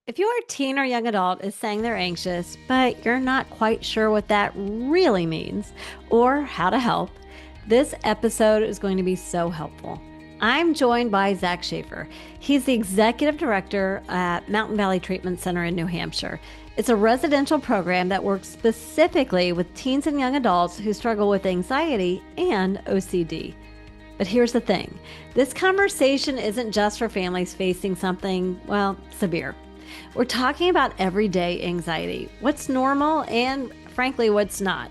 If your teen or young adult is saying they're anxious, but you're not quite sure what that really means or how to help, this episode is going to be so helpful. I'm joined by Zack Schafer. He's the executive director at Mountain Valley Treatment Center in New Hampshire. It's a residential program that works specifically with teens and young adults who struggle with anxiety and OCD. But here's the thing, this conversation isn't just for families facing something, well, severe. We're talking about everyday anxiety, what's normal and, frankly, what's not,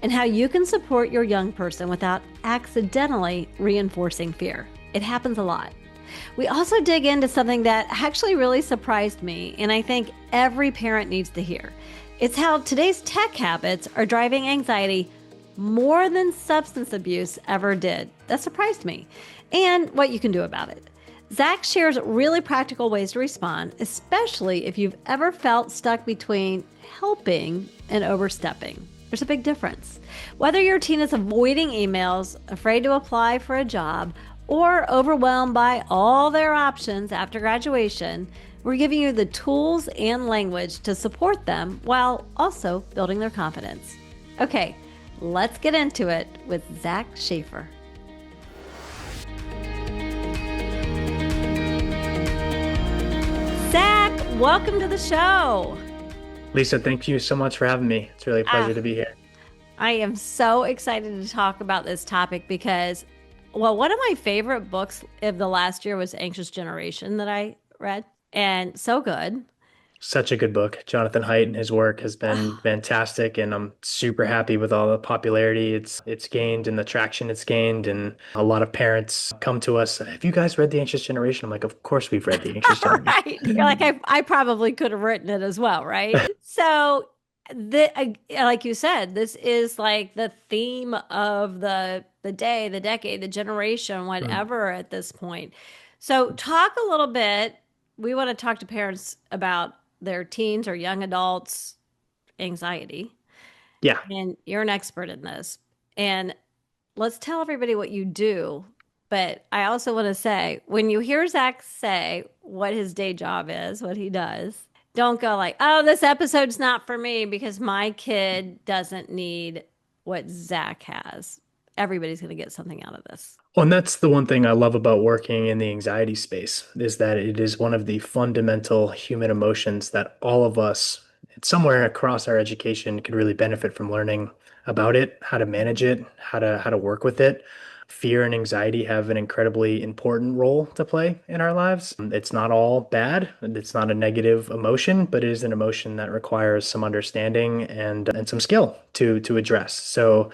and how you can support your young person without accidentally reinforcing fear. It happens a lot. We also dig into something that actually really surprised me, and I think every parent needs to hear. It's how today's tech habits are driving anxiety more than substance abuse ever did. That surprised me, and what you can do about it. Zack shares really practical ways to respond, especially if you've ever felt stuck between helping and overstepping. There's a big difference. Whether your teen is avoiding emails, afraid to apply for a job, or overwhelmed by all their options after graduation, we're giving you the tools and language to support them while also building their confidence. Okay, let's get into it with Zack Schafer. Zack, welcome to the show. Lisa, thank you so much for having me. It's really a pleasure to be here. I am so excited to talk about this topic because, well, one of my favorite books of the last year was Anxious Generation that I read, and so good. Such a good book. Jonathan Haidt and his work has been fantastic, and I'm super happy with all the popularity it's gained and the traction it's gained. And a lot of parents come to us, "Have you guys read The Anxious Generation?" I'm like, "Of course we've read The Anxious Generation." Right. You're like, I probably could have written it as well, right? So, like you said, this is like the theme of the day, the decade, the generation, Mm. whatever at this point. So, talk a little bit. We want to talk to parents about their teens or young adults' anxiety. Yeah. And you're an expert in this. And let's tell everybody what you do. But I also want to say, when you hear Zack say what his day job is, what he does, don't go like, oh, this episode's not for me because my kid doesn't need what Zack has. Everybody's going to get something out of this. Well, and that's the one thing I love about working in the anxiety space is that it is one of the fundamental human emotions that all of us, somewhere across our education, could really benefit from learning about it, how to manage it, how to work with it. Fear and anxiety have an incredibly important role to play in our lives. It's not all bad, and it's not a negative emotion, but it is an emotion that requires some understanding and some skill to address. So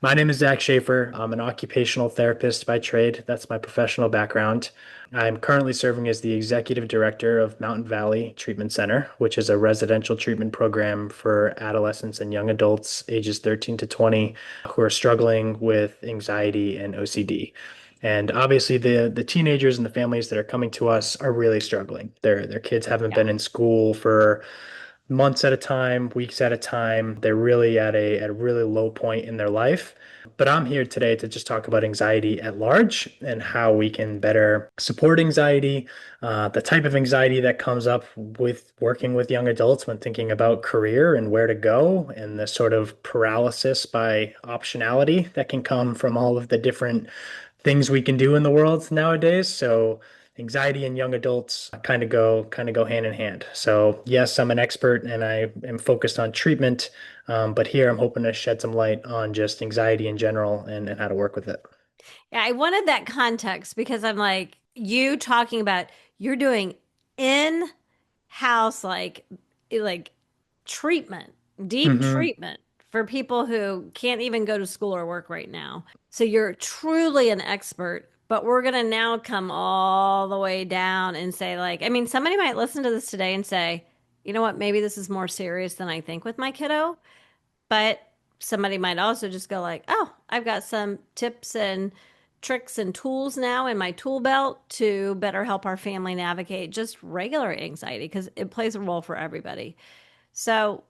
my name is Zack Schafer. I'm an occupational therapist by trade. That's my professional background. I'm currently serving as the executive director of Mountain Valley Treatment Center, which is a residential treatment program for adolescents and young adults ages 13 to 20 who are struggling with anxiety and OCD. And obviously the teenagers and the families that are coming to us are really struggling. Their kids haven't Yeah. been in school for months at a time, weeks at a time. They're really at a really low point in their life. But I'm here today to just talk about anxiety at large and how we can better support anxiety, the type of anxiety that comes up with working with young adults when thinking about career and where to go, and the sort of paralysis by optionality that can come from all of the different things we can do in the world nowadays. So anxiety and young adults kind of go hand in hand. So yes, I'm an expert and I am focused on treatment, but here I'm hoping to shed some light on just anxiety in general and how to work with it. Yeah, I wanted that context because I'm like, you talking about you're doing in-house like treatment, deep Hmm. treatment for people who can't even go to school or work right now. So you're truly an expert, but we're going to now come all the way down and say like, I mean, somebody might listen to this today and say, you know what, maybe this is more serious than I think with my kiddo. But somebody might also just go like, "Oh, I've got some tips and tricks and tools now in my tool belt to better help our family navigate just regular anxiety because it plays a role for everybody." So,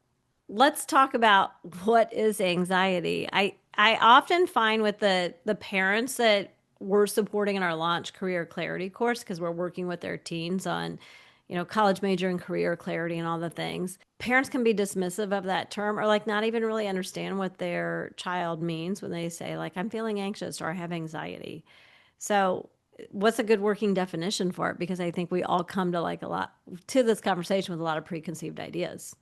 let's talk about what is anxiety. I often find with the parents that we're supporting in our launch career clarity course because we're working with their teens on college major and career clarity and all the things. Parents can be dismissive of that term or like not even really understand what their child means when they say, like, I'm feeling anxious or I have anxiety. So, what's a good working definition for it? Because I think we all come to like a lot to this conversation with a lot of preconceived ideas.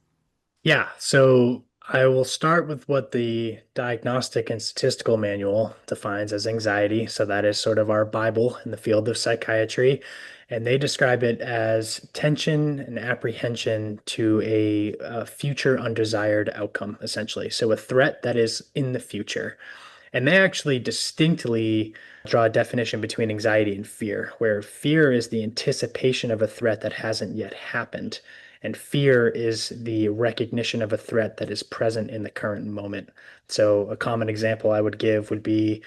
Yeah, so I will start with what the Diagnostic and Statistical Manual defines as anxiety. So that is sort of our Bible in the field of psychiatry. And they describe it as tension and apprehension to a future undesired outcome, essentially. So a threat that is in the future. And they actually distinctly draw a definition between anxiety and fear, where fear is the anticipation of a threat that hasn't yet happened. And fear is the recognition of a threat that is present in the current moment. So, a common example I would give would be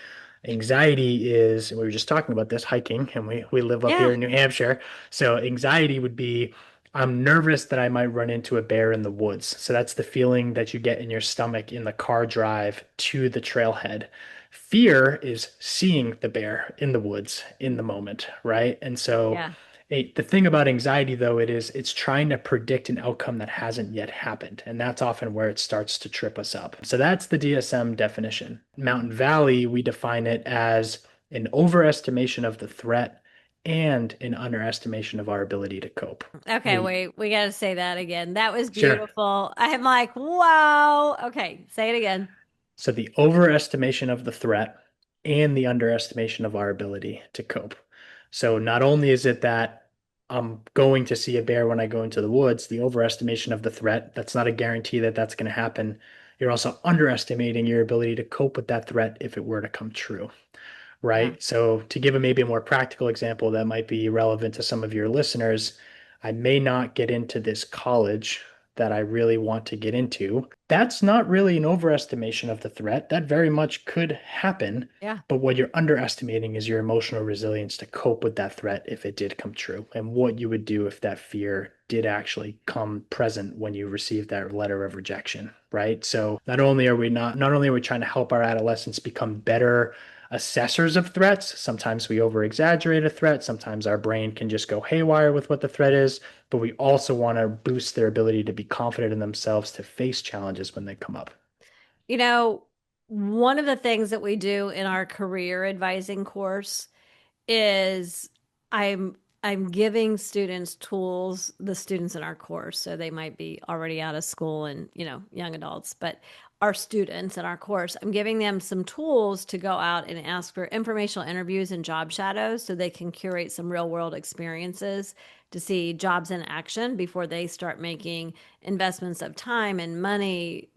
anxiety is, and we were just talking about this hiking, and we live up here Yeah. in New Hampshire. So, anxiety would be, I'm nervous that I might run into a bear in the woods. So, that's the feeling that you get in your stomach in the car drive to the trailhead. Fear is seeing the bear in the woods in the moment, right? And so, Yeah. the thing about anxiety, though, it's trying to predict an outcome that hasn't yet happened. And that's often where it starts to trip us up. So that's the DSM definition. Mountain Valley, we define it as an overestimation of the threat and an underestimation of our ability to cope. Okay, We, wait, we got to say that again. That was sure. beautiful. I'm like, wow. Okay, say it again. So the overestimation of the threat and the underestimation of our ability to cope. So not only is it that I'm going to see a bear when I go into the woods, the overestimation of the threat, that's not a guarantee that that's going to happen. You're also underestimating your ability to cope with that threat if it were to come true, Yeah. right? So to give a maybe a more practical example that might be relevant to some of your listeners, I may not get into this college that I really want to get into. That's not really an overestimation of the threat. That very much could happen. Yeah. But what you're underestimating is your emotional resilience to cope with that threat if it did come true, and what you would do if that fear did actually come present when you received that letter of rejection, right? So not only are we trying to help our adolescents become better assessors of threats. Sometimes we over exaggerate a threat. Sometimes our brain can just go haywire with what the threat is. But we also want to boost their ability to be confident in themselves to face challenges when they come up. You know, one of the things that we do in our career advising course is I'm I'm giving students tools, the students in our course, so they might be already out of school and, young adults, but our students in our course, I'm giving them some tools to go out and ask for informational interviews and job shadows so they can curate some real world experiences to see jobs in action before they start making investments of time and money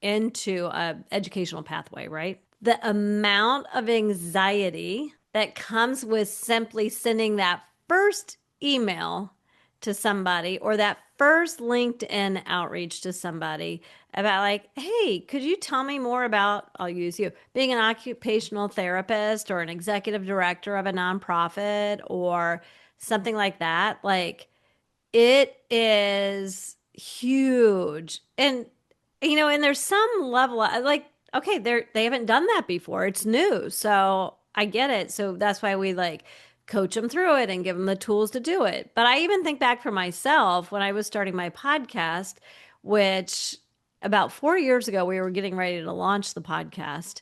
into a educational pathway, right? The amount of anxiety that comes with simply sending that first email to somebody or that first LinkedIn outreach to somebody about, like, hey, could you tell me more about, I'll use you, being an occupational therapist or an executive director of a nonprofit or something like that. Like, it is huge. And there's some level like, okay, they haven't done that before. It's new. So I get it. So that's why we like coach them through it and give them the tools to do it. But I even think back for myself when I was starting my podcast, which about 4 years ago, we were getting ready to launch the podcast.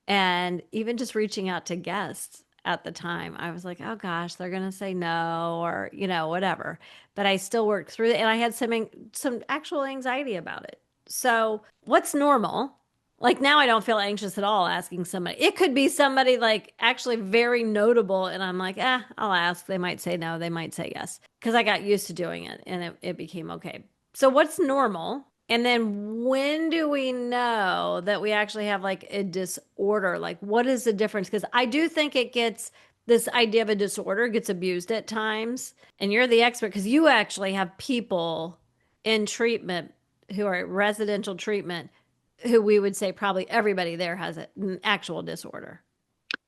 And even just reaching out to guests at the time, I was like, oh gosh, they're going to say no or, whatever. But I still worked through it and I had some actual anxiety about it. So, what's normal? Like now I don't feel anxious at all asking somebody. It could be somebody like actually very notable and I'm like, I'll ask. They might say no, they might say yes. Because I got used to doing it and it became okay. So what's normal? And then when do we know that we actually have like a disorder? Like what is the difference? Because I do think this idea of a disorder gets abused at times. And you're the expert because you actually have people in treatment who are residential treatment who we would say probably everybody there has an actual disorder.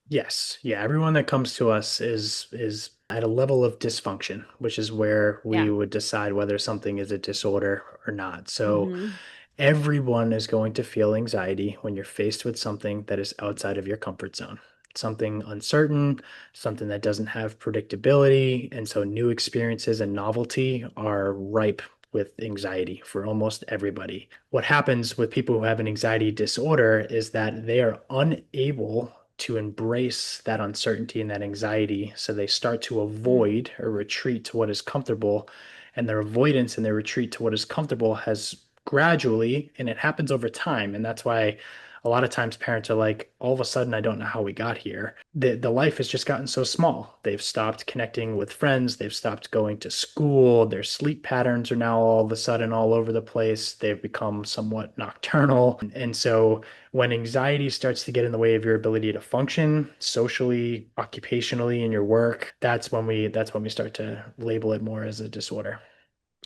Yes, yeah, everyone that comes to us is at a level of dysfunction, which is where we Yeah. would decide whether something is a disorder or not. So Hmm. everyone is going to feel anxiety when you're faced with something that is outside of your comfort zone. something uncertain, something that doesn't have predictability. And so new experiences and novelty are ripe with anxiety for almost everybody. What happens with people who have an anxiety disorder is that they are unable to embrace that uncertainty and that anxiety. So they start to Mm. avoid or retreat to what is comfortable. And their avoidance and their retreat to what is comfortable has gradually, and it happens over time. And that's why a lot of times parents are like, all of a sudden, I don't know how we got here. The life has just gotten so small. They've stopped connecting with friends. They've stopped going to school. Their sleep patterns are now all of a sudden all over the place. They've become somewhat nocturnal. And so when anxiety starts to get in the way of your ability to function socially, occupationally, in your work, that's when we start to label it more as a disorder.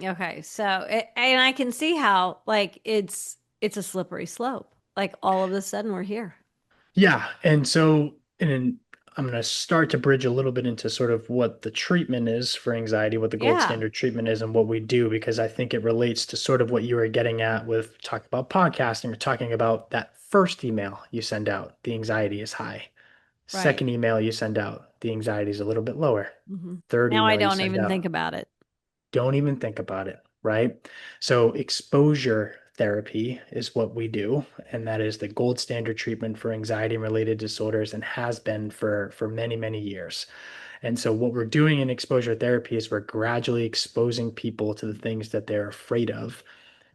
Okay, so and I can see how like it's a slippery slope. Like all of a sudden we're here. Yeah, and so and I'm going to start to bridge a little bit into sort of what the treatment is for anxiety, what the gold Yeah, standard treatment is, and what we do, because I think it relates to sort of what you were getting at with talking about podcasting or talking about that first email you send out, the anxiety is high. right. Second email you send out, the anxiety is a little bit lower. Hmm. Third Now I email you don't send even think out, about it. don't even think about it, right? So exposure therapy is what we do, and that is the gold standard treatment for anxiety and related disorders and has been for many, many years. And so what we're doing in exposure therapy is we're gradually exposing people to the things that they're afraid of,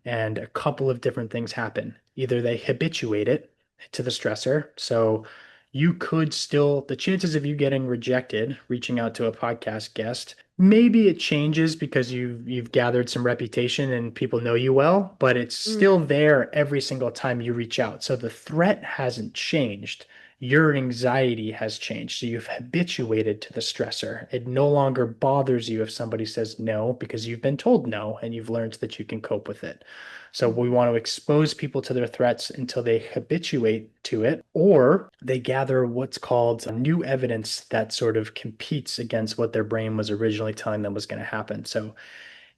and a couple of different things happen. Either they habituate it to the stressor. So you could still, the chances of you getting rejected, reaching out to a podcast guest, maybe it changes because you've gathered some reputation and people know you well, but it's still Mm, there every single time you reach out. So the threat hasn't changed. Your anxiety has changed. So you've habituated to the stressor. It no longer bothers you if somebody says no because you've been told no and you've learned that you can cope with it. So we mhm. want to expose people to their threats until they habituate to it, or they gather what's called new evidence that sort of competes against what their brain was originally telling them was going to happen. So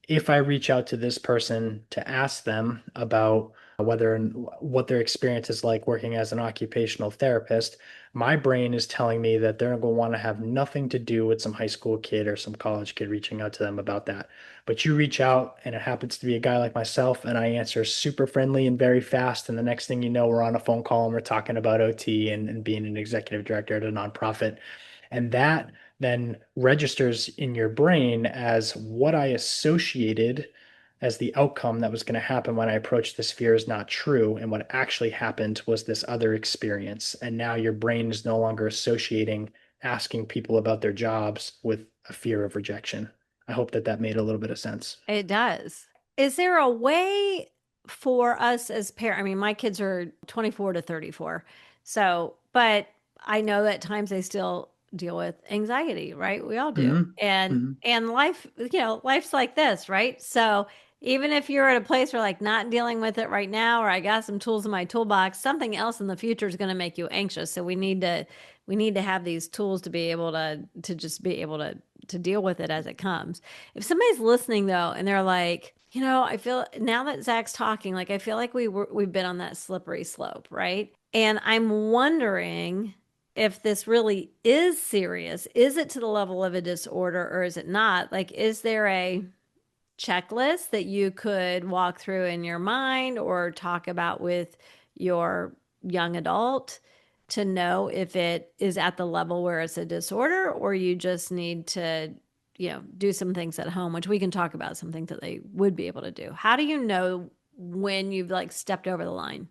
if I reach out to this person to ask them about whether what their experience is like working as an occupational therapist, my brain is telling me that they're going to want to have nothing to do with some high school kid or some college kid reaching out to them about that. But you reach out and it happens to be a guy like myself, and I answer super friendly and very fast. And the next thing you know, we're on a phone call and we're talking about OT and being an executive director at a nonprofit. And that then registers in your brain as what I associated as the outcome that was going to happen when I approached this fear is not true. And what actually happened was this other experience. And now your brain is no longer associating asking people about their jobs with a fear of rejection. I hope that that made a little bit of sense. It does. Is there a way for us as parents? I mean, my kids are 24 to 34. So, but I know that at times they still deal with anxiety, right? We all do. Hmm. Hmm. And life, life's like this, right? So, even if you're at a place where like not dealing with it right now, or I got some tools in my toolbox, something else in the future is going to make you anxious. So we need to have these tools to be able to just be able to deal with it as it comes. If somebody's listening though, and they're like, I feel now that Zach's talking, like I feel like we've been on that slippery slope, right? And I'm wondering if this really is serious. Is it to the level of a disorder or is it not? Like, is there a checklist that you could walk through in your mind or talk about with your young adult to know if it is at the level where it's a disorder or you just need to do some things at home, which we can talk about some things that they would be able to do. How do you know when you've like stepped over the line?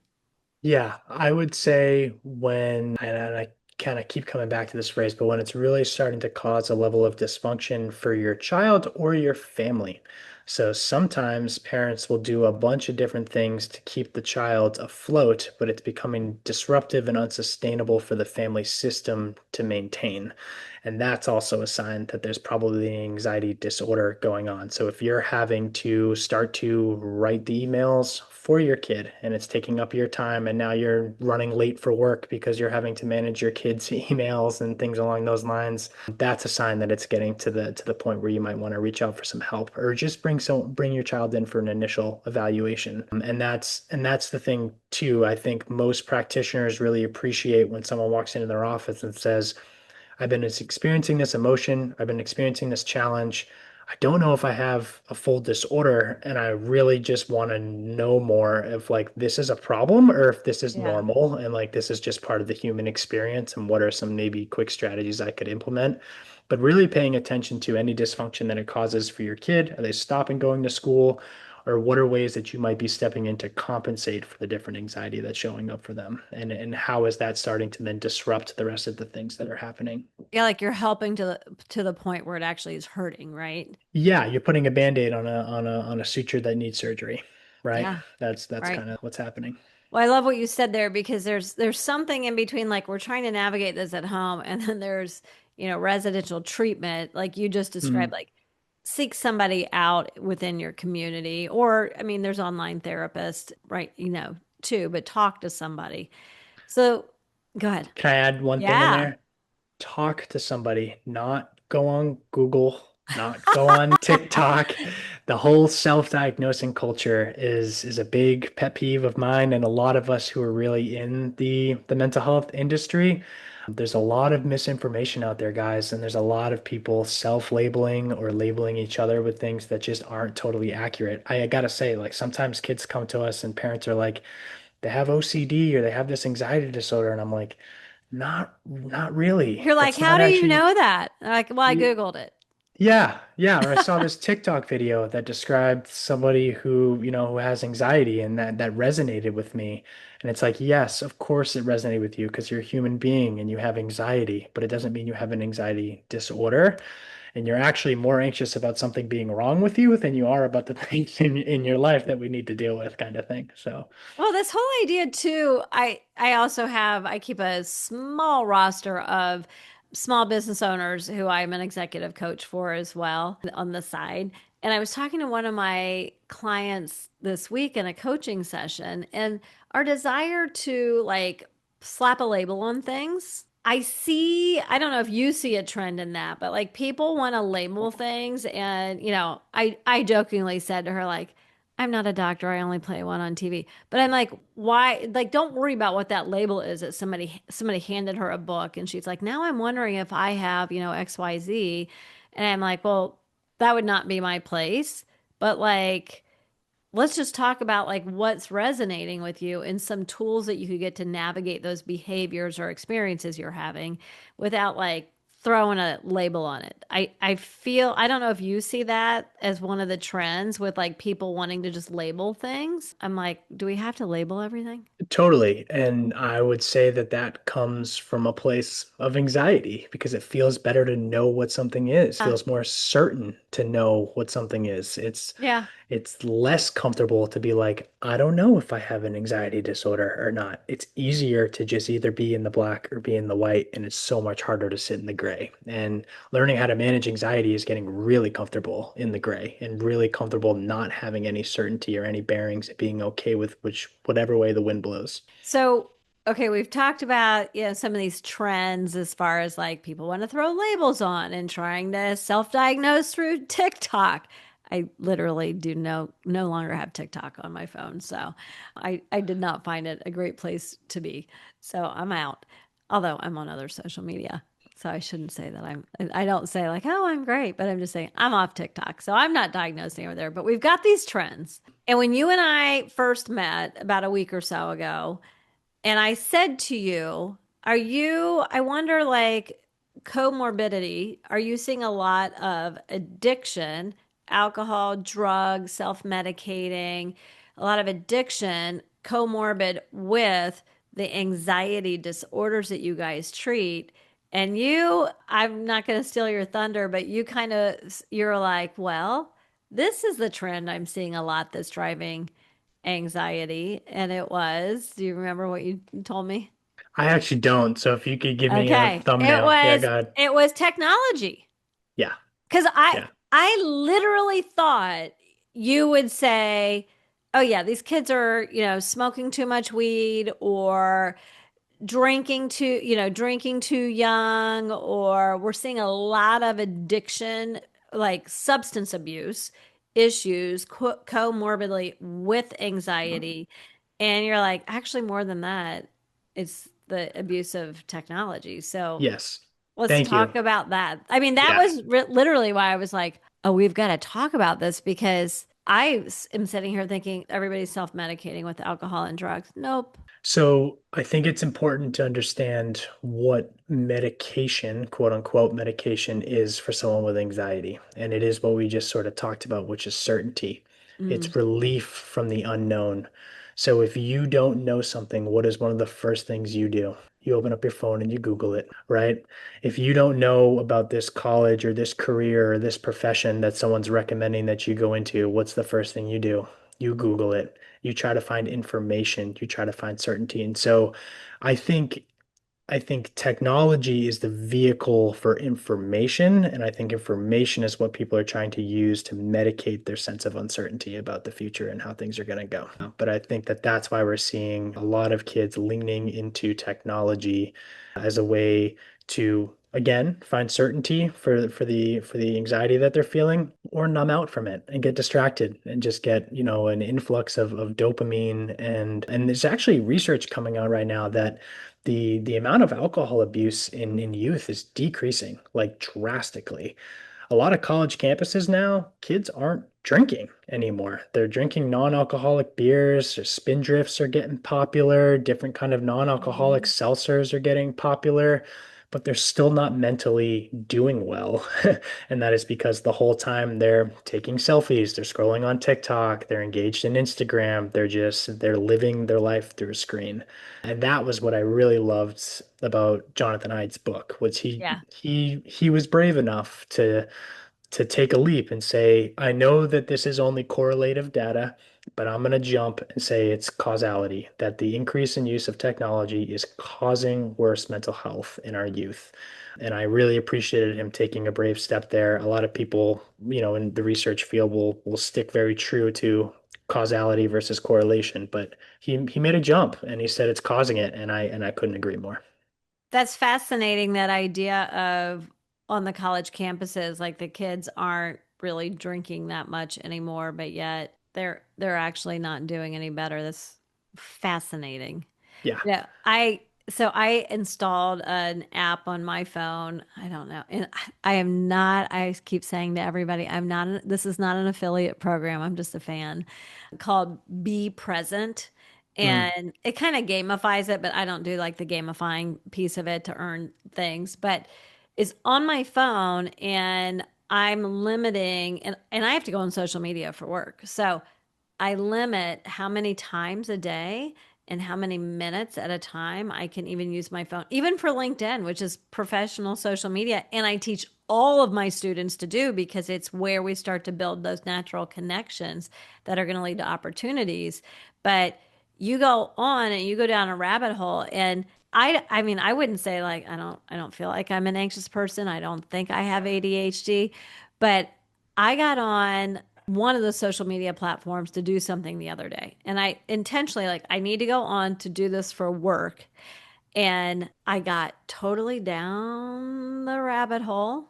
Yeah, I would say and I kind of keep coming back to this phrase, but when it's really starting to cause a level of dysfunction for your child or your family. So sometimes parents will do a bunch of different things to keep the child afloat, but it's becoming disruptive and unsustainable for the family system to maintain. And that's also a sign that there's probably an anxiety disorder going on. So if you're having to start to write the emails for your kid and it's taking up your time, and now you're running late for work because you're having to manage your kids' emails and things along those lines, that's a sign that it's getting to the point where you might want to reach out for some help or just bring bring your child in for an initial evaluation. And that's the thing too. I think most practitioners really appreciate when someone walks into their office and says, I've been experiencing this emotion. I've been experiencing this challenge. I don't know if I have a full disorder, and I really just want to know more if like this is a problem or if this is Yeah. normal and like this is just part of the human experience and what are some maybe quick strategies I could implement. But really paying attention to any dysfunction that it causes for your kid. Are they stopping going to school? Or what are ways that you might be stepping in to compensate for the different anxiety that's showing up for them? And how is that starting to then disrupt the rest of the things that are happening? Yeah, like you're helping to the point where it actually is hurting, right? Yeah, you're putting a band-aid on a suture that needs surgery, right? Yeah, That's right. kind of what's happening. Well, I love what you said there because there's something in between like we're trying to navigate this at home and then there's, residential treatment like you just described, Mm. like seek somebody out within your community or I mean there's online therapists, right, too, but talk to somebody. So, go ahead. Can I add one thing in Yeah. there? Talk to somebody, not go on Google, not go on TikTok. The whole self-diagnosing culture is a big pet peeve of mine and a lot of us who are really in the mental health industry. There's a lot of misinformation out there, guys, and there's a lot of people self-labeling or labeling each other with things that just aren't totally accurate. I gotta say, like sometimes kids come to us and parents are like, they have OCD or they have this anxiety disorder, and I'm like, not really. You're like, That's how not do you actually. know that? Like, well, I y- Googled it. Yeah, yeah. Or I saw this TikTok video that described somebody who has anxiety and that resonated with me. And it's like, yes, of course it resonated with you because you're a human being and you have anxiety, but it doesn't mean you have an anxiety disorder. And you're actually more anxious about something being wrong with you than you are about the things in your life that we need to deal with, kind of thing. So, Well, this whole idea too, I also have I keep a small roster of small business owners who I'm an executive coach for as well on the side. And I was talking to one of my clients this week in a coaching session, and our desire to like slap a label on things. I don't know if you see a trend in that, but like people want to label things. And, I jokingly said to her, like, I'm not a doctor. I only play one on TV. But I'm like, why? Like, don't worry about what that label is. That somebody handed her a book, and she's like, now I'm wondering if I have, XYZ. And I'm like, well, that would not be my place. But like, let's just talk about like what's resonating with you and some tools that you could get to navigate those behaviors or experiences you're having without like throwing a label on it. I feel I don't know if you see that as one of the trends with like people wanting to just label things. I'm like, do we have to label everything? totally. And I would say that that comes from a place of anxiety because it feels better to know what something is, Yeah. feels more certain to know what something is. Yeah. It's less comfortable to be like, I don't know if I have an anxiety disorder or not. It's easier to just either be in the black or be in the white, and it's so much harder to sit in the gray. And learning how to manage anxiety is getting really comfortable in the gray and really comfortable not having any certainty or any bearings, being okay with whatever way the wind blows. So, okay, we've talked about, some of these trends as far as like people want to throw labels on and trying to self-diagnose through TikTok. I literally do no longer have TikTok on my phone, so I did not find it a great place to be. So I'm out. Although I'm on other social media. So I shouldn't say that I don't say like, oh, I'm great, but I'm just saying I'm off TikTok. So I'm not diagnosing over there, but we've got these trends. And when you and I first met about a week or so ago, and I said to you, I wonder, like, comorbidity, are you seeing a lot of addiction, alcohol, drugs, self-medicating, a lot of addiction, comorbid with the anxiety disorders that you guys treat? And I'm not going to steal your thunder, but you're like, well, this is the trend I'm seeing a lot that's driving anxiety. And do you remember what you told me? I actually don't. So if you could give me a Okay. thumbnail. Yeah, go ahead. It was technology. Yeah, Because yeah. I literally thought you would say, oh yeah, these kids are, smoking too much weed or drinking too young, or we're seeing a lot of addiction, like substance abuse issues comorbidly with anxiety. And you're like, actually, more than that, it's the abuse of technology. So Yes. let's Thank talk you. about that. I mean, that Yeah. was literally why I was like, oh, we've got to talk about this because am sitting here thinking everybody's self-medicating with alcohol and drugs. Nope. So I think it's important to understand what medication, quote unquote, medication is for someone with anxiety. And it is what we just sort of talked about, which is certainty. Mm. It's relief from the unknown. So if you don't know something, what is one of the first things you do? You open up your phone and you Google it, right? If you don't know about this college or this career or this profession that someone's recommending that you go into, what's the first thing you do? You Google it. You try to find information, you try to find certainty. And so I think I think technology is the vehicle for information, and I think information is what people are trying to use to medicate their sense of uncertainty about the future and how things are going to go. But I think that that's why we're seeing a lot of kids leaning into technology as a way to, again, find certainty for the anxiety that they're feeling, or numb out from it and get distracted and just get, an influx of dopamine. And there's actually research coming out right now that the amount of alcohol abuse in youth is decreasing like drastically. A lot of college campuses now, kids aren't drinking anymore. They're drinking non-alcoholic beers, or spindrifts are getting popular, different kind of non-alcoholic Mhm. seltzers are getting popular, but they're still not mentally doing well. And that is because the whole time they're taking selfies, they're scrolling on TikTok, they're engaged in Instagram, they're living their life through a screen. And that was what I really loved about Jonathan Haidt's book, was he Yeah. he he was brave enough to take a leap and say, I know that this is only correlative data, but I'm going to jump and say it's causality, that the increase in use of technology is causing worse mental health in our youth. And I really appreciated him taking a brave step there. A lot of people, in the research field will stick very true to causality versus correlation, but he made a jump and he said it's causing it, and I couldn't agree more. That's fascinating, that idea of on the college campuses, like the kids aren't really drinking that much anymore, but yet they're actually not doing any better. That's fascinating. Yeah. Yeah, I installed an app on my phone. I don't know. And I am not, I keep saying to everybody, this is not an affiliate program. I'm just a fan, called Be Present. Mm. And it kind of gamifies it, but I don't do like the gamifying piece of it to earn things. But it's on my phone and I'm limiting, and I have to go on social media for work. So I limit how many times a day and how many minutes at a time I can even use my phone, even for LinkedIn, which is professional social media. And I teach all of my students to do, because it's where we start to build those natural connections that are going to lead to opportunities. But you go on and you go down a rabbit hole, and I mean, I wouldn't say like I don't feel like I'm an anxious person. I don't think I have ADHD, but I got on one of the social media platforms to do something the other day. And I intentionally, like, I need to go on to do this for work. And I got totally down the rabbit hole.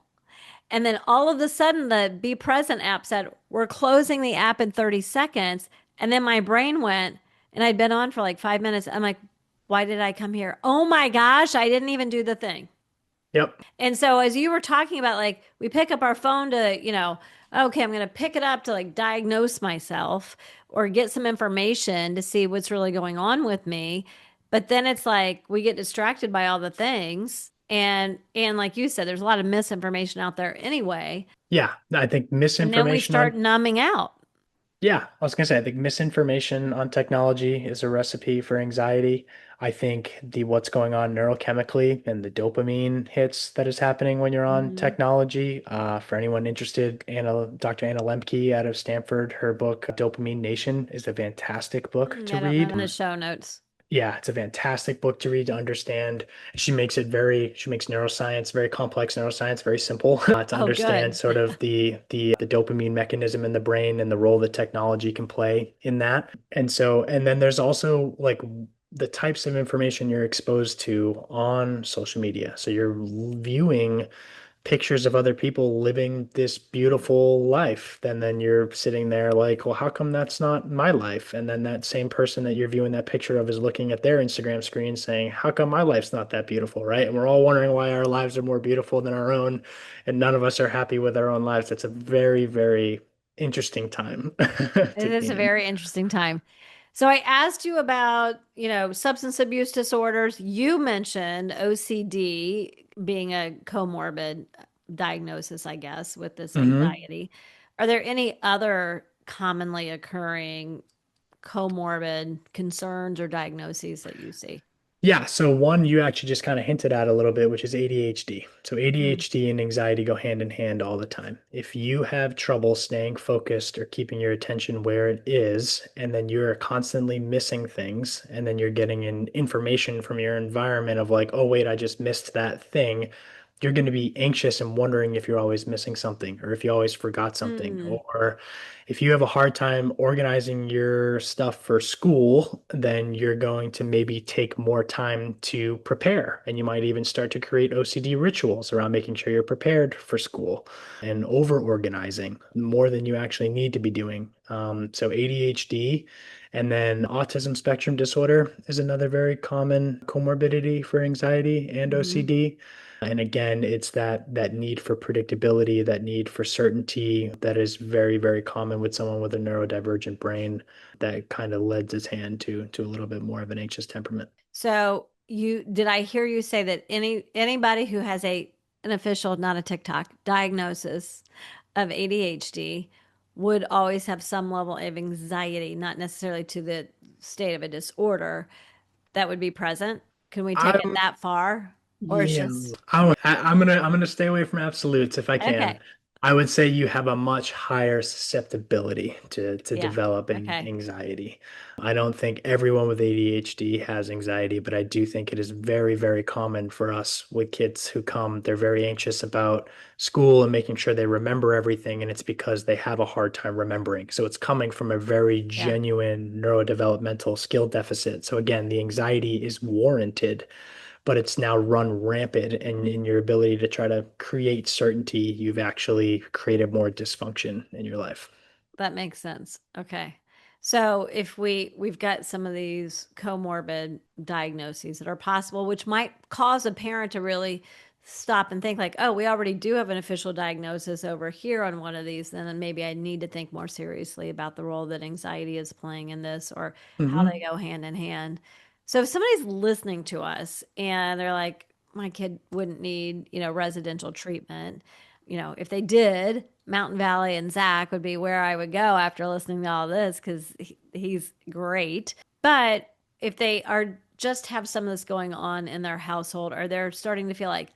And then all of a sudden, the Be Present app said, we're closing the app in 30 seconds. And then my brain went, and I'd been on for like 5 minutes. I'm like, why did I come here? Oh my gosh, I didn't even do the thing. Yep. And so as you were talking about, like, we pick up our phone to, okay, I'm going to pick it up to like diagnose myself or get some information to see what's really going on with me. But then it's like we get distracted by all the things. And like you said, there's a lot of misinformation out there anyway. Yeah. I think And then we misinformation start on numbing out. Yeah, I was gonna say, I think misinformation on technology is a recipe for anxiety. I think the what's going on neurochemically and the dopamine hits that is happening when you're on Mhm. technology. For anyone interested, Dr. Anna Lemke out of Stanford, her book Dopamine Nation is a fantastic book to I don't know read. in the show notes. Yeah, it's a fantastic book to read to understand. She makes neuroscience, very complex neuroscience, very simple to Oh, understand good. sort of the dopamine mechanism in the brain and the role that technology can play in that. And then there's also like the types of information you're exposed to on social media. So you're viewing pictures of other people living this beautiful life. Then you're sitting there like, well, how come that's not my life? And then that same person that you're viewing that picture of is looking at their Instagram screen saying, how come my life's not that beautiful, right? And we're all wondering why our lives are more beautiful than our own, and none of us are happy with our own lives. It's a very, very interesting time to It is be a in. very interesting time. So I asked you about, substance abuse disorders. You mentioned OCD being a comorbid diagnosis, I guess, with this Mhm. anxiety. Are there any other commonly occurring comorbid concerns or diagnoses that you see? Yeah, so one you actually just kind of hinted at a little bit, which is ADHD. So Mm. ADHD and anxiety go hand in hand all the time. If you have trouble staying focused or keeping your attention where it is, and then you're constantly missing things, and then you're getting in information from your environment of like, oh, wait, I just missed that thing, you're going to be anxious and wondering if you're always missing something or if you always forgot something, Mm. or if you have a hard time organizing your stuff for school, then you're going to maybe take more time to prepare. And you might even start to create OCD rituals around making sure you're prepared for school and over organizing more than you actually need to be doing. So ADHD and then autism spectrum disorder is another very common comorbidity for anxiety and Hmm. OCD. And again, it's that need for predictability, that need for certainty that is very, very common with someone with a neurodivergent brain that kind of lends its hand to a little bit more of an anxious temperament. So you did I hear you say that anybody who has an official, not a TikTok, diagnosis of ADHD would always have some level of anxiety, not necessarily to the state of a disorder that would be present? Can we take it I'm that far? Or it's Yeah, just I'm gonna stay away from absolutes if I can. okay. I would say you have a much higher susceptibility to Yeah. developing Okay. anxiety. I don't think everyone with ADHD has anxiety, but I do think it is very, very common for us with kids who come. They're very anxious about school and making sure they remember everything, and it's because they have a hard time remembering. So it's coming from a very Yeah. genuine neurodevelopmental skill deficit. So again, the anxiety is warranted, but it's now run rampant, and in your ability to try to create certainty, you've actually created more dysfunction in your life. That makes sense. Okay. So if we've got some of these comorbid diagnoses that are possible, which might cause a parent to really stop and think like, oh, we already do have an official diagnosis over here on one of these, then maybe I need to think more seriously about the role that anxiety is playing in this or how they Hmm. go hand in hand. So if somebody's listening to us and they're like, my kid wouldn't need, residential treatment, if they did, Mountain Valley and Zach would be where I would go after listening to all this because he's great. But if they are just have some of this going on in their household, or they're starting to feel like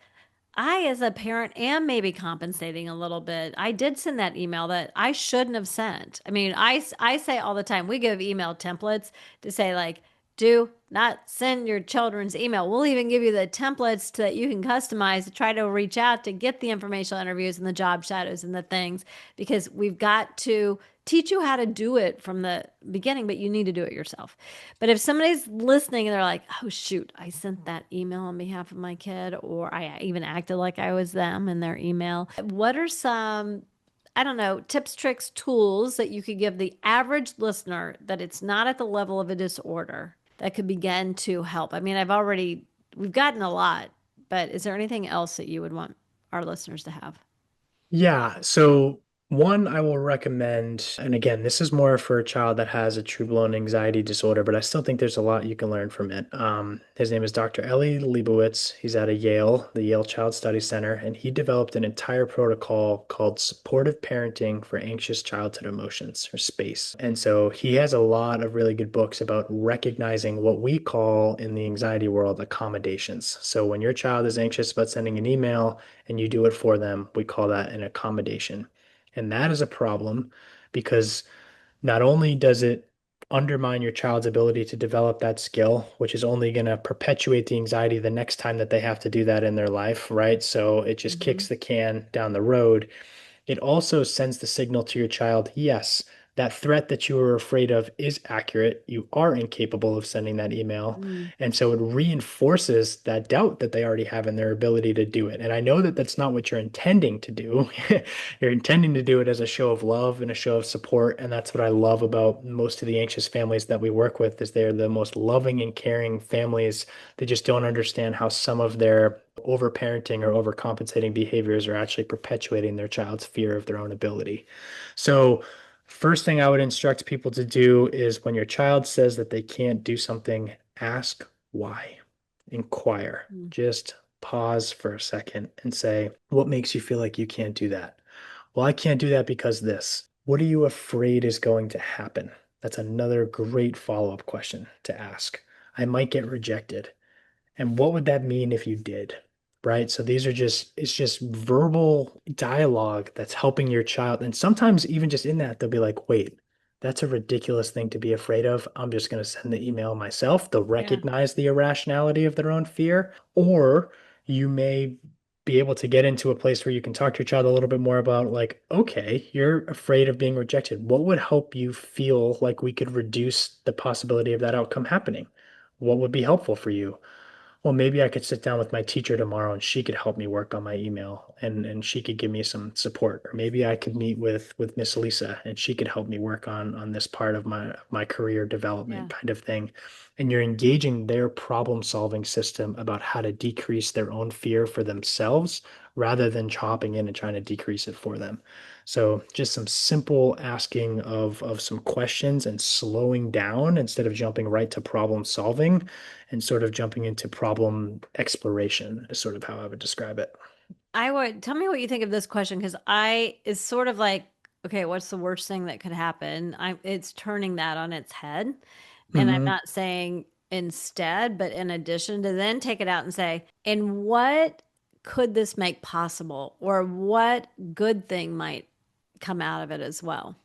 I, as a parent, am maybe compensating a little bit. I did send that email that I shouldn't have sent. I mean, I say all the time, we give email templates to say, like, do not send your children's email. We'll even give you the templates that you can customize to try to reach out to get the informational interviews and the job shadows and the things, because we've got to teach you how to do it from the beginning, but you need to do it yourself. But if somebody's listening and they're like, oh, shoot, I sent that email on behalf of my kid, or I even acted like I was them in their email, what are some, I don't know, tips, tricks, tools that you could give the average listener that it's not at the level of a disorder that could begin to help? I mean, we've gotten a lot, but is there anything else that you would want our listeners to have? Yeah, so one I will recommend, and again, this is more for a child that has a true-blown anxiety disorder, but I still think there's a lot you can learn from it. His name is Dr. Ellie Leibowitz. He's out of Yale, the Yale Child Study Center, and he developed an entire protocol called Supportive Parenting for Anxious Childhood Emotions, or SPACE. And so he has a lot of really good books about recognizing what we call in the anxiety world accommodations. So when your child is anxious about sending an email, and you do it for them, we call that an accommodation. And that is a problem because not only does it undermine your child's ability to develop that skill, which is only going to perpetuate the anxiety the next time that they have to do that in their life, right? So it just Mm-hmm. kicks the can down the road. It also sends the signal to your child, yes, that threat that you were afraid of is accurate. You are incapable of sending that email. Mm. And so it reinforces that doubt that they already have in their ability to do it. And I know that that's not what you're intending to do. You're intending to do it as a show of love and a show of support. And that's what I love about most of the anxious families that we work with is they're the most loving and caring families. They just don't understand how some of their overparenting or overcompensating behaviors are actually perpetuating their child's fear of their own ability. So, first thing I would instruct people to do is when your child says that they can't do something, ask why. Inquire. Mm. Just pause for a second and say, what makes you feel like you can't do that? Well, I can't do that because this. What are you afraid is going to happen? That's another great follow-up question to ask. I might get rejected. And what would that mean if you did? Right? So these are it's just verbal dialogue that's helping your child. And sometimes even just in that, they'll be like, wait, that's a ridiculous thing to be afraid of. I'm just going to send the email myself. They'll Yeah. recognize the irrationality of their own fear. Or you may be able to get into a place where you can talk to your child a little bit more about, like, okay, you're afraid of being rejected. What would help you feel like we could reduce the possibility of that outcome happening? What would be helpful for you? Well, maybe I could sit down with my teacher tomorrow and she could help me work on my email and she could give me some support. Or maybe I could meet with Miss Lisa and she could help me work on this part of my career development Yeah. kind of thing. And you're engaging their problem solving system about how to decrease their own fear for themselves rather than chopping in and trying to decrease it for them. So just some simple asking of some questions and slowing down instead of jumping right to problem solving and sort of jumping into problem exploration is sort of how I would describe it. I would tell me what you think of this question because I is sort of like, okay, what's the worst thing that could happen? It's turning that on its head. And I'm Hmm. not saying instead, but in addition to then take it out and say, and what could this make possible? Or what good thing might come out of it as well?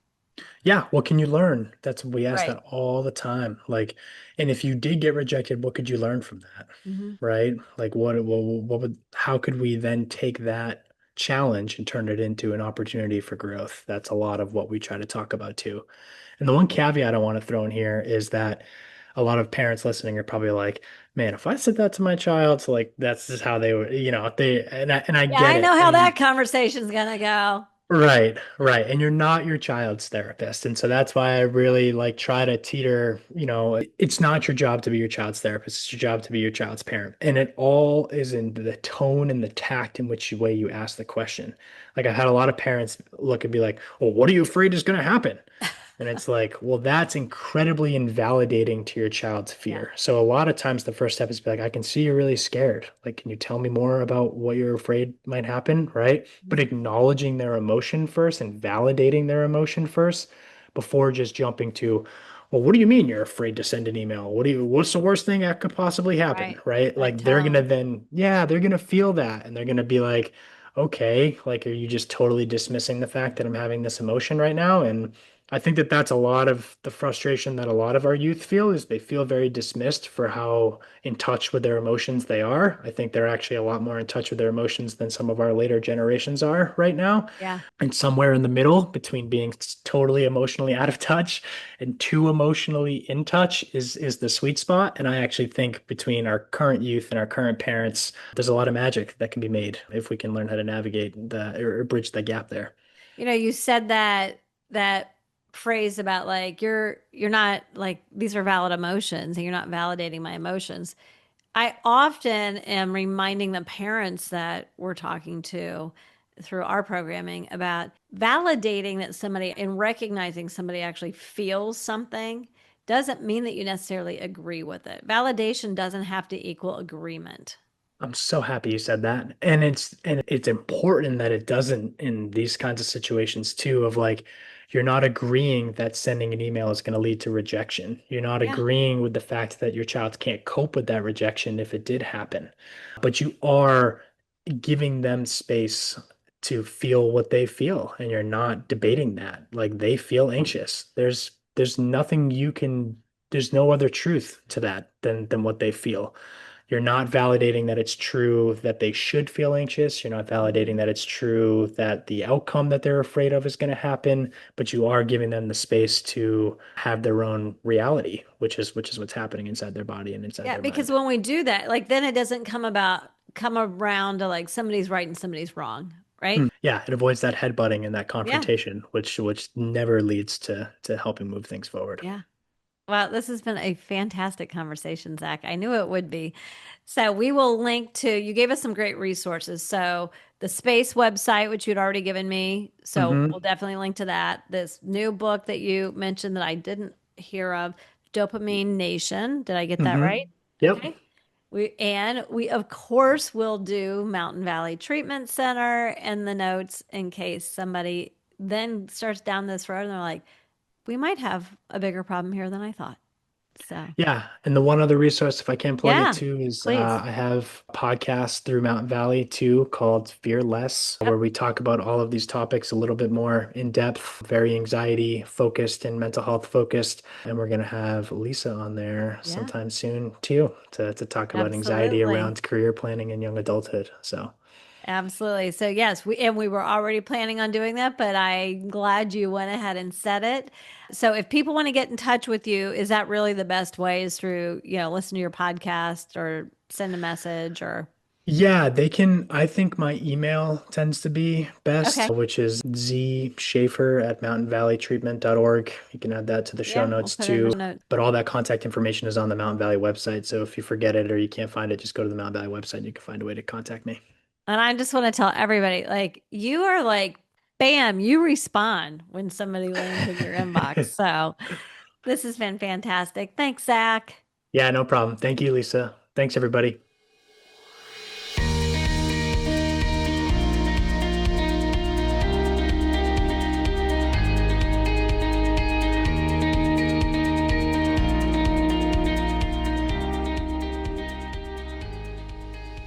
Yeah, what can you learn? That's we ask Right. that all the time. Like, and if you did get rejected, what could you learn from that? Hmm. Right? Like what would how could we then take that challenge and turn it into an opportunity for growth? That's a lot of what we try to talk about too. And the one caveat I want to throw in here is that a lot of parents listening are probably like, man, if I said that to my child, so like that's just how they would, they and I Yeah, get I it. know how And that conversation's gonna go. right, right. And you're not your child's therapist. And so that's why I really like try to teeter, it's not your job to be your child's therapist. It's your job to be your child's parent. And it all is in the tone and the tact in which way you ask the question. Like I've had a lot of parents look and be like, well, what are you afraid is going to happen? And it's like, well, that's incredibly invalidating to your child's Yeah. fear. So a lot of times the first step is be like, I can see you're really scared. Like, can you tell me more about what you're afraid might happen? Right. But Mhm. acknowledging their emotion first and validating their emotion first before just jumping to, well, what do you mean you're afraid to send an email? What's the worst thing that could possibly happen? Right. Right. That Like they're gonna tone. then, yeah, they're gonna feel that and they're gonna be like, okay, like, are you just totally dismissing the fact that I'm having this emotion right now? And I think that that's a lot of the frustration that a lot of our youth feel is they feel very dismissed for how in touch with their emotions they are. I think they're actually a lot more in touch with their emotions than some of our later generations are right now. Yeah. And somewhere in the middle between being totally emotionally out of touch and too emotionally in touch is the sweet spot. And I actually think between our current youth and our current parents, there's a lot of magic that can be made if we can learn how to navigate or bridge the gap there. You said that phrase about like you're not like these are valid emotions and you're not validating my emotions. I often am reminding the parents that we're talking to through our programming about validating that somebody and recognizing somebody actually feels something doesn't mean that you necessarily agree with it. Validation doesn't have to equal agreement. I'm so happy you said that. And it's important that it doesn't in these kinds of situations too, of like you're not agreeing that sending an email is going to lead to rejection. You're not Yeah. agreeing with the fact that your child can't cope with that rejection if it did happen. But you are giving them space to feel what they feel, and you're not debating that. Like they feel anxious. There's nothing you can there's no other truth to that than what they feel. You're not validating that it's true that they should feel anxious. You're not validating Mhm. that it's true that the outcome that they're afraid of is going to happen, but you are giving them the space to have their own reality, which is what's happening inside their body and inside Yeah, their because mind. when we do that, like then it doesn't come around to like somebody's right and somebody's wrong, right? Yeah, it avoids that headbutting and that Yeah. confrontation, which never leads to helping move things forward. Yeah. Well, this has been a fantastic conversation, Zach. I knew it would be. So we will link to, you gave us some great resources. So the space website, which you'd already given me. So we'll Hmm. definitely link to that. This new book that you mentioned that I didn't hear of, Dopamine Nation. Did I get that Hmm. right? Yep. Okay. We of course will do Mountain Valley Treatment Center and the notes in case somebody then starts down this road and they're like, we might have a bigger problem here than I thought. So, Yeah, and the one other resource, if I can plug it yeah, too, is please. I have a podcast through Mountain Valley too called Fearless, where Yep. we talk about all of these topics a little bit more in depth, very anxiety focused and mental health focused. And we're going to have Lisa on there Yeah, sometime soon too to talk about anxiety absolutely. around career planning and young adulthood. So, Absolutely. So yes, we were already planning on doing that, but I'm glad you went ahead and said it. So if people want to get in touch with you, is that really the best way is through, listen to your podcast or send a message or yeah, they can. I think my email tends to be best, okay. which is zschafer at mountainvalleytreatment.org. You can add that to the show Yeah, we'll notes put it in the too. notes. But all that contact information is on the Mountain Valley website. So if you forget it or you can't find it, just go to the Mountain Valley website and you can find a way to contact me. And I just want to tell everybody, like, you are like, bam, you respond when somebody lands in your inbox. So this has been fantastic. Thanks, Zach. Yeah, no problem. Thank you, Lisa. Thanks, everybody.